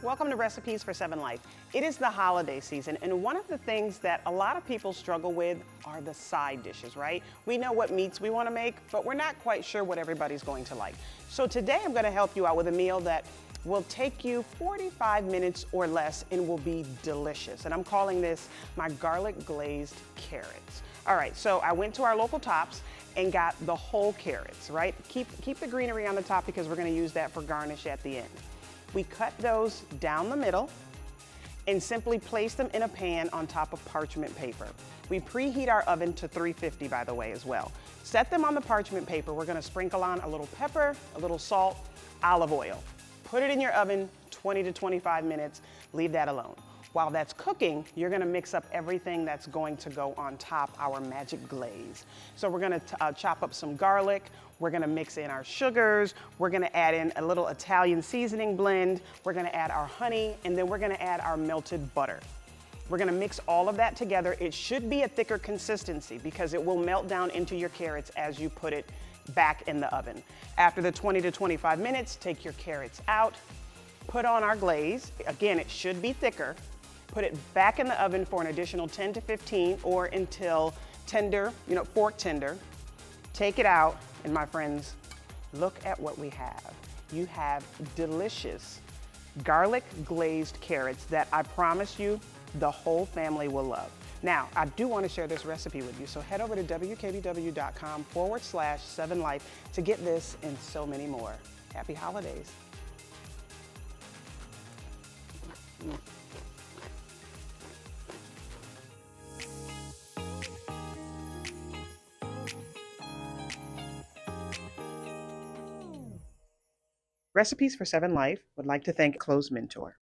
Welcome to Recipes for 7 Life. It is the holiday season, and one of the things that a lot of people struggle with are the side dishes, right? We know what meats we want to make, but we're not quite sure what everybody's going to like. So today I'm going to help you out with a meal that will take you 45 minutes or less and will be delicious. And I'm calling this my garlic glazed carrots. All right, so I went to our local Tops and got the whole carrots, right? Keep the greenery on the top because we're going to use that for garnish at the end. We cut those down the middle and simply place them in a pan on top of parchment paper. We preheat our oven to 350, by the way, as well. Set them on the parchment paper. We're gonna sprinkle on a little pepper, a little salt, olive oil. Put it in your oven 20 to 25 minutes, leave that alone. While that's cooking, you're gonna mix up everything that's going to go on top our magic glaze. So we're gonna chop up some garlic, we're gonna mix in our sugars, we're gonna add in a little Italian seasoning blend, we're gonna add our honey, and then we're gonna add our melted butter. We're gonna mix all of that together. It should be a thicker consistency because it will melt down into your carrots as you put it back in the oven. After the 20 to 25 minutes, take your carrots out, put on our glaze. Again, it should be thicker. Put it back in the oven for an additional 10 to 15 or until tender, fork tender. Take it out, and my friends, look at what we have. You have delicious garlic glazed carrots that I promise you the whole family will love. Now, I do want to share this recipe with you, so head over to wkbw.com/7life to get this and so many more. Happy holidays. Recipes for 7 Life would like to thank Clove's mentor.